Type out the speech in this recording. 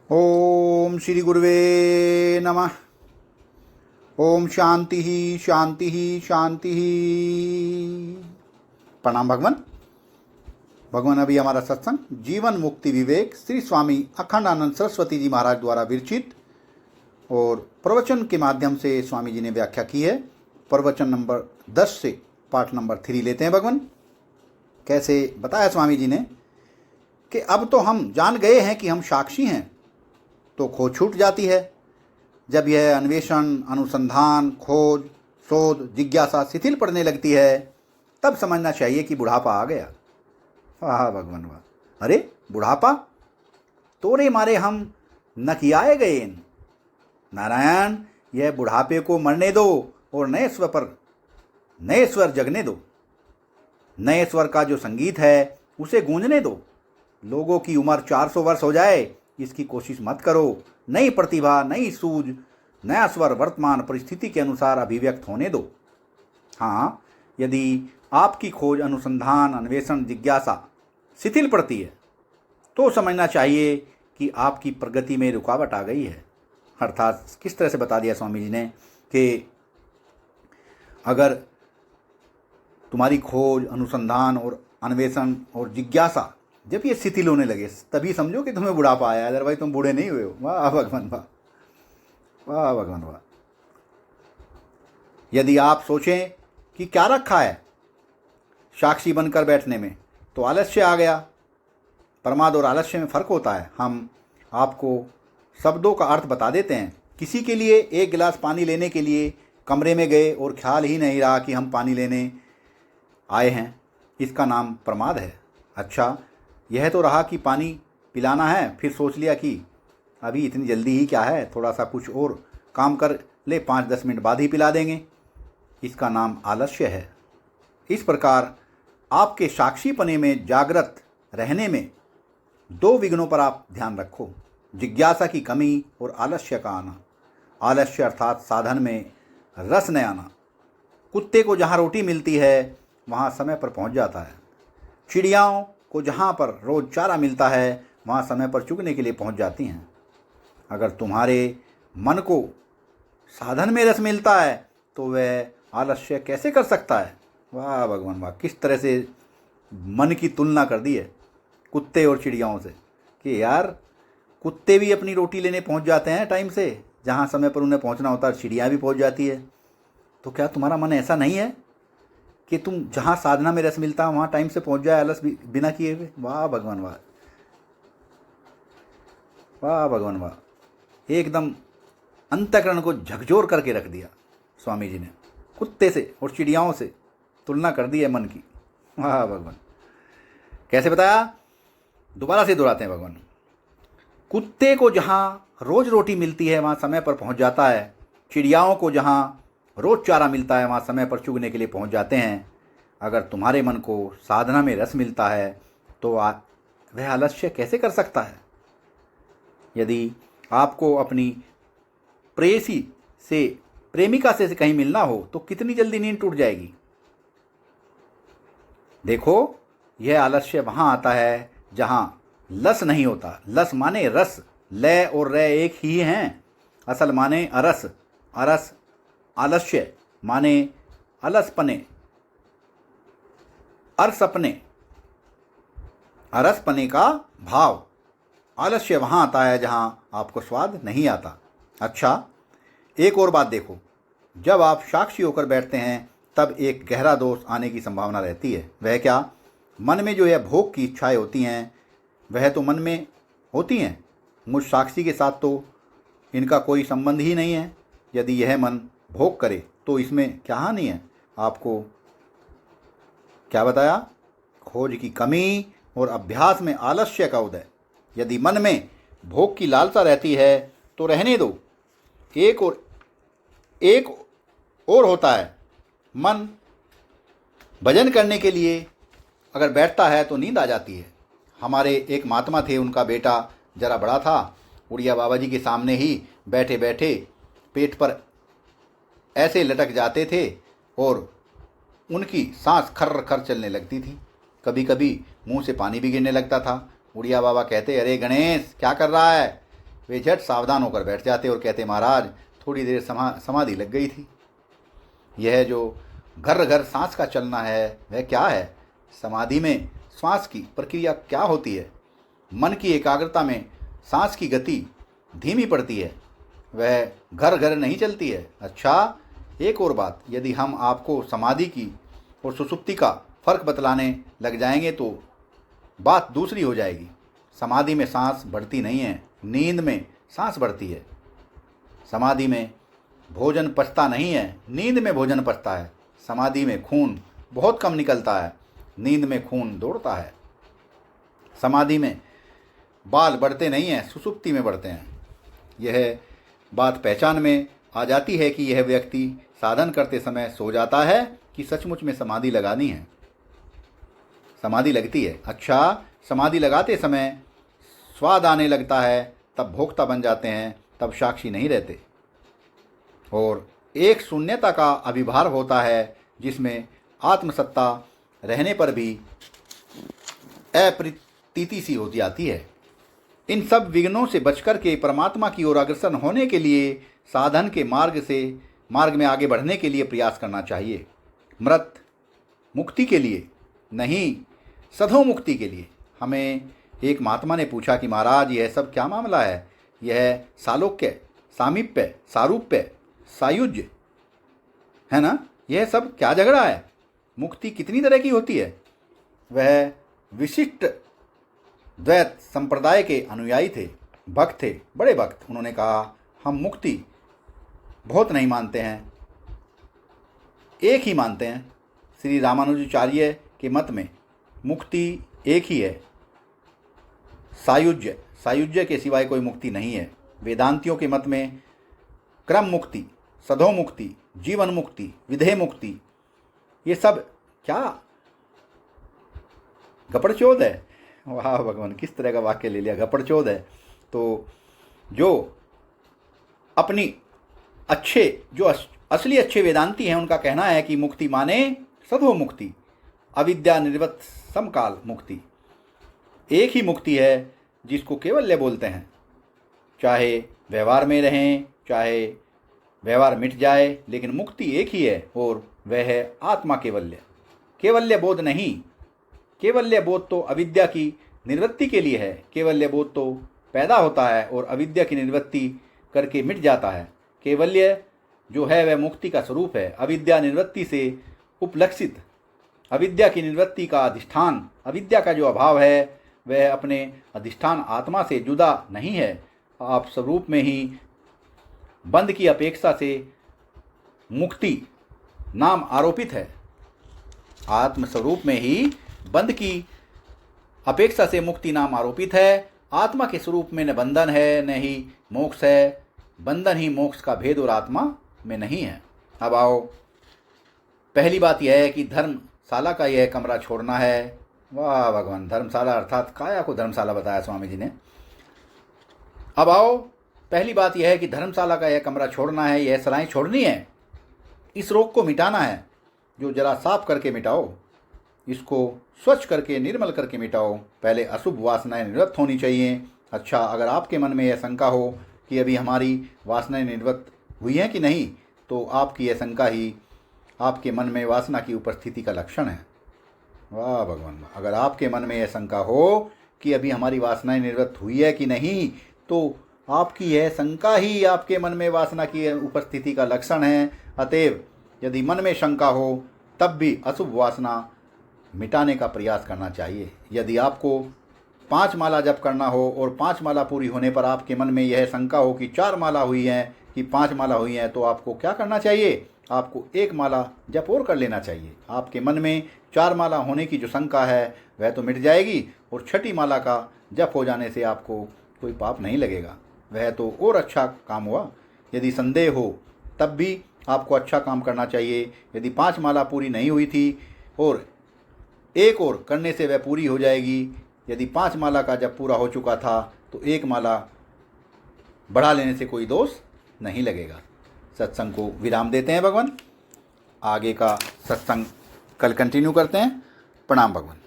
ओम श्री गुरुवे नमः। ओम शांति ही शांति ही शांति ही। प्रणाम भगवान। भगवान, अभी हमारा सत्संग जीवन मुक्ति विवेक श्री स्वामी अखंडानंद सरस्वती जी महाराज द्वारा विरचित और प्रवचन के माध्यम से स्वामी जी ने व्याख्या की है। प्रवचन नंबर 10 से पाठ नंबर 3 लेते हैं भगवान। कैसे बताया स्वामी जी ने कि अब तो हम जान गए हैं कि हम साक्षी हैं, तो खोज छूट जाती है। जब यह अन्वेषण, अनुसंधान, खोज, शोध, जिज्ञासा शिथिल पड़ने लगती है, तब समझना चाहिए कि बुढ़ापा आ गया। वाह भगवान वाह। अरे बुढ़ापा, तोरे मारे हम नकियाए गए। नारायण, यह बुढ़ापे को मरने दो और नए स्वर जगने दो। नए स्वर का जो संगीत है उसे गूंजने दो। लोगों की उम्र 400 वर्ष हो जाए, इसकी कोशिश मत करो। नई प्रतिभा, नई सूझ, नया स्वर वर्तमान परिस्थिति के अनुसार अभिव्यक्त होने दो। हाँ, यदि आपकी खोज, अनुसंधान, अन्वेषण, जिज्ञासा शिथिल पड़ती है, तो समझना चाहिए कि आपकी प्रगति में रुकावट आ गई है। अर्थात किस तरह से बता दिया स्वामी जी ने कि अगर तुम्हारी खोज, अनुसंधान और अन्वेषण और जिज्ञासा जब ये शिथिल होने लगे, तभी समझो कि तुम्हें बुढ़ापा आया, अदरवाइज तुम बूढ़े नहीं हुए हो। वाह भगवान वाह, वाह भगवान वाह। यदि आप सोचें कि क्या रखा है साक्षी बनकर बैठने में, तो आलस्य आ गया। प्रमाद और आलस्य में फ़र्क होता है। हम आपको शब्दों का अर्थ बता देते हैं। किसी के लिए एक गिलास पानी लेने के लिए कमरे में गए और ख्याल ही नहीं रहा कि हम पानी लेने आए हैं, इसका नाम प्रमाद है। अच्छा, यह तो रहा कि पानी पिलाना है, फिर सोच लिया कि अभी इतनी जल्दी ही क्या है, थोड़ा सा कुछ और काम कर ले, 5-10 मिनट बाद ही पिला देंगे, इसका नाम आलस्य है। इस प्रकार आपके साक्षीपने में जागृत रहने में 2 विघ्नों पर आप ध्यान रखो। जिज्ञासा की कमी और आलस्य का आना। आलस्य अर्थात साधन में रस न आना। कुत्ते को जहाँ रोटी मिलती है वहाँ समय पर पहुँच जाता है। चिड़ियाओं को जहाँ पर रोज़ चारा मिलता है वहाँ समय पर चुगने के लिए पहुँच जाती हैं। अगर तुम्हारे मन को साधन में रस मिलता है तो वह आलस्य कैसे कर सकता है। वाह भगवान वाह, किस तरह से मन की तुलना कर दी है कुत्ते और चिड़ियाओं से कि यार, कुत्ते भी अपनी रोटी लेने पहुँच जाते हैं टाइम से, जहाँ समय पर उन्हें पहुँचना होता है, चिड़िया भी पहुँच जाती है। तो क्या तुम्हारा मन ऐसा नहीं है कि तुम जहाँ साधना में रस मिलता है वहाँ टाइम से पहुँच जाए, आलस बिना किए हुए। वाह भगवान वाह, वाह भगवान वाह। एकदम अंतःकरण को झकझोर करके रख दिया स्वामी जी ने। कुत्ते से और चिड़ियाओं से तुलना कर दी है मन की। वाह भगवान, कैसे बताया, दोबारा से दोहराते हैं भगवान। कुत्ते को जहाँ रोज़ रोटी मिलती है वहाँ समय पर पहुँच जाता है। चिड़ियाओं को जहाँ रोज़ चारा मिलता है वहाँ समय पर चुगने के लिए पहुँच जाते हैं। अगर तुम्हारे मन को साधना में रस मिलता है तो वह आलस्य कैसे कर सकता है। यदि आपको अपनी प्रेयसी से, प्रेमिका से कहीं मिलना हो तो कितनी जल्दी नींद टूट जाएगी। देखो, यह आलस्य वहाँ आता है जहाँ लस नहीं होता। लस माने रस, लय और रय एक ही हैं। असल माने अरस, अरस। आलस्य माने अलसपने, अरसपने, अरसपने का भाव। आलस्य वहाँ आता है जहाँ आपको स्वाद नहीं आता। अच्छा, एक और बात देखो, जब आप साक्षी होकर बैठते हैं तब एक गहरा दोष आने की संभावना रहती है। वह क्या, मन में जो यह भोग की इच्छाएं होती हैं वह तो मन में होती हैं, मुझ साक्षी के साथ तो इनका कोई संबंध ही नहीं है। यदि यह मन भोग करे तो इसमें क्या हानि है। आपको क्या बताया, खोज की कमी और अभ्यास में आलस्य का उदय। यदि मन में भोग की लालसा रहती है तो रहने दो। एक और होता है, मन भजन करने के लिए अगर बैठता है तो नींद आ जाती है। हमारे एक महात्मा थे, उनका बेटा जरा बड़ा था, उड़िया बाबा जी के सामने ही बैठे बैठे पेट पर ऐसे लटक जाते थे और उनकी सांस खर्र खर चलने लगती थी। कभी कभी मुंह से पानी भी गिरने लगता था। उड़िया बाबा कहते, अरे गणेश क्या कर रहा है, वे झट सावधान होकर बैठ जाते और कहते, महाराज थोड़ी देर समाधि लग गई थी। यह जो घर घर सांस का चलना है वह क्या है? समाधि में श्वास की प्रक्रिया क्या होती है? मन की एकाग्रता में सांस की गति धीमी पड़ती है, वह घर घर नहीं चलती है। अच्छा, एक और बात, यदि हम आपको समाधि की और सुषुप्ति का फर्क बतलाने लग जाएंगे तो बात दूसरी हो जाएगी। समाधि में सांस बढ़ती नहीं है, नींद में सांस बढ़ती है। समाधि में भोजन पचता नहीं है, नींद में भोजन पचता है। समाधि में खून बहुत कम निकलता है, नींद में खून दौड़ता है। समाधि में बाल बढ़ते नहीं हैं, सुषुप्ति में बढ़ते हैं। यह बात पहचान में आ जाती है कि यह व्यक्ति साधन करते समय सो जाता है कि सचमुच में समाधि लगानी है। समाधि लगती है। अच्छा, समाधि लगाते समय स्वाद आने लगता है, तब भोक्ता बन जाते हैं, तब साक्षी नहीं रहते। और एक शून्यता का अभिभार होता है जिसमें आत्मसत्ता रहने पर भी अप्रतीति सी होती आती है। इन सब विघ्नों से बचकर के परमात्मा की ओर अग्रसर होने के लिए साधन के मार्ग में आगे बढ़ने के लिए प्रयास करना चाहिए। मृत मुक्ति के लिए नहीं, सधो मुक्ति के लिए। हमें एक महात्मा ने पूछा कि महाराज यह सब क्या मामला है? यह सालोक्य, सामीप्य, सारूप्य, सायुज्य है ना? यह सब क्या झगड़ा है? मुक्ति कितनी तरह की होती है? वह विशिष्ट द्वैत संप्रदाय के अनुयायी थे, भक्त थे, बड़े भक्त। उन्होंने कहा, हम मुक्ति बहुत नहीं मानते हैं, एक ही मानते हैं। श्री रामानुजाचार्य के मत में मुक्ति एक ही है, सायुज्य के सिवाय कोई मुक्ति नहीं है। वेदांतियों के मत में क्रम मुक्ति, सधो मुक्ति, जीवन मुक्ति, विधेय मुक्ति, ये सब क्या गपड़चोद है? वाह भगवान, किस तरह का वाक्य ले लिया, गपड़चोद है। तो जो अपनी असली अच्छे वेदांती हैं, उनका कहना है कि मुक्ति माने सधो मुक्ति, अविद्या निवृत्त समकाल मुक्ति। एक ही मुक्ति है जिसको केवल्य बोलते हैं। चाहे व्यवहार में रहें, चाहे व्यवहार मिट जाए, लेकिन मुक्ति एक ही है और वह है आत्मा केवल्य। केवल्य बोध नहीं, केवल्य बोध तो अविद्या की निवृत्ति के लिए है। केवल्य बोध तो पैदा होता है और अविद्या की निवृत्ति करके मिट जाता है। केवल्य जो है वह मुक्ति का स्वरूप है, अविद्या निवृत्ति से उपलक्षित, अविद्या की निवृत्ति का अधिष्ठान। अविद्या का जो अभाव है वह अपने अधिष्ठान आत्मा से जुदा नहीं है। आप स्वरूप में ही बंध की अपेक्षा से मुक्ति नाम आरोपित है। आत्म स्वरूप में ही बंध की अपेक्षा से मुक्ति नाम आरोपित है। आत्मा के स्वरूप में न बंधन है न ही मोक्ष है। बंधन ही मोक्ष का भेद और आत्मा में नहीं है। अब आओ, पहली बात यह है कि धर्मशाला का यह कमरा छोड़ना है। वाह भगवान, धर्मशाला अर्थात काया को धर्मशाला बताया स्वामी जी ने। अब आओ, पहली बात यह है कि धर्मशाला का यह कमरा छोड़ना है, यह सलाएं छोड़नी है, इस रोग को मिटाना है। जो जरा साफ करके मिटाओ, इसको स्वच्छ करके निर्मल करके मिटाओ। पहले अशुभ वासनाएं निवृत्त होनी चाहिए। अच्छा, अगर आपके मन में यह शंका हो कि अभी हमारी वासनाएं निवृत्त हुई हैं कि नहीं, तो आपकी यह शंका ही आपके मन में वासना की उपस्थिति का लक्षण है। वाह भगवान, अगर आपके मन में यह शंका हो कि अभी हमारी वासनाएं निवृत्त हुई है कि नहीं, तो आपकी यह शंका ही आपके मन में वासना की उपस्थिति का लक्षण है। अतएव यदि मन में शंका हो तब भी अशुभ वासना मिटाने का प्रयास करना चाहिए। यदि आपको 5 माला जप करना हो और 5 माला पूरी होने पर आपके मन में यह शंका हो कि 4 माला हुई हैं कि 5 माला हुई हैं, तो आपको क्या करना चाहिए? आपको 1 माला जप और कर लेना चाहिए। आपके मन में 4 माला होने की जो शंका है वह तो मिट जाएगी और 6ठी माला का जप हो जाने से आपको कोई पाप नहीं लगेगा। वह तो और अच्छा काम हुआ। यदि संदेह हो तब भी आपको अच्छा काम करना चाहिए। यदि 5 माला पूरी नहीं हुई थी और एक और करने से वह पूरी हो जाएगी। यदि 5 माला का जब पूरा हो चुका था तो 1 माला बढ़ा लेने से कोई दोष नहीं लगेगा। सत्संग को विराम देते हैं भगवान। आगे का सत्संग कल कंटिन्यू करते हैं। प्रणाम भगवान।